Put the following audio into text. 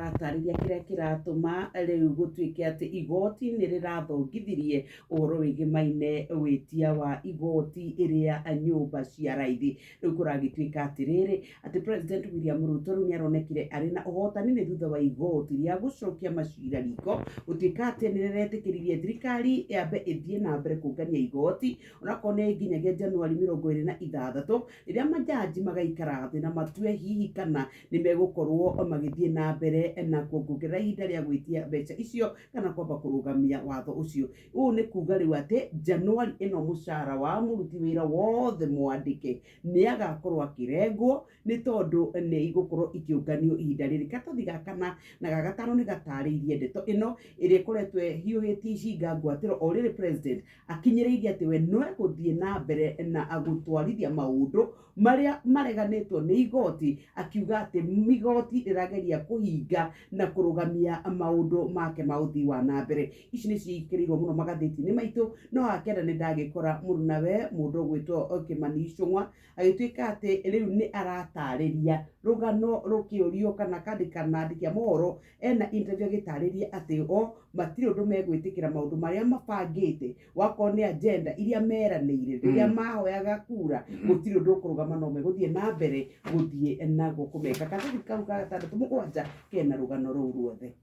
aratarĩria kĩrĩa kĩratũma rĩu gũtuĩke atĩ igoti nĩ rĩrathongithirie ũhoro wĩgĩmaine wĩtia wa igoti rĩa nyũmba cia raithi. Rĩu kũragĩtuĩka atĩrĩrĩ, atĩ President William Ruto rĩu nĩ aronekire arĩ na ũhotani nĩ thutha wa igoti rĩa gũcokia macira riko gũtuĩka atĩ nĩ rĩretĩkĩririe thirikari yambe ĩthiĩ na mbere kũngania igoti onakorwo nĩ nginyagia Januari 26 rĩrĩa majaji magaikara thĩ na matue hihi kana nĩ megũkorwo magĩthiĩ na mbere na kuongerera ihinda rĩa gwĩtia mbeca icio kana kwamba kũrũgamia watho ũcio. Ũũ nĩ kuga rĩu atĩ Januari ĩno mũcara wa mũruti wĩra wothe mwandĩke nĩ agakorwo akĩrengwo nĩ tondũ nĩ igũkorwo ikĩũnganio ihinda rĩrĩ. Karatathi gaka na gagatano nĩ gatarĩirie ndeto ĩno ĩrĩa ĩkoretwo ĩhiũhĩtie icinga ngwatĩro o rĩrĩ president akinyĩrĩirie atĩ we no egũthiĩ na mbere na gũtwarithia maũndũ marĩa mareganĩtwo nĩ igoti, akiuga atĩ igoti rĩrageria kũhinga na kũrũgamia maũndũ make ma ũthii wa na mbere. Ici nĩ ciĩkĩrĩirwo mũno magathĩti-inĩ maitũ, no akenda nĩ ndagĩkora mũrunawe mũndũ ũgwĩtwo Kimani Ichung'wa agĩtuĩka atĩ rĩu nĩ aratarĩria rũgano rũkĩũrio kana akandĩka andĩki a mohoro ena interview agĩtarĩria atĩ o matirĩ ũndũ megwĩtĩkĩra maũndũ marĩa mabangĩte, wakorwo nĩ agenda iria meranĩire rĩrĩa mahoyaga kura gũtirĩ ũndũ ũkũrũgama, no megũthiĩ na mbere gũthiĩ naguo kũmeka. Karatathi kau ka 6-7 kena rũgano rũu ruothe.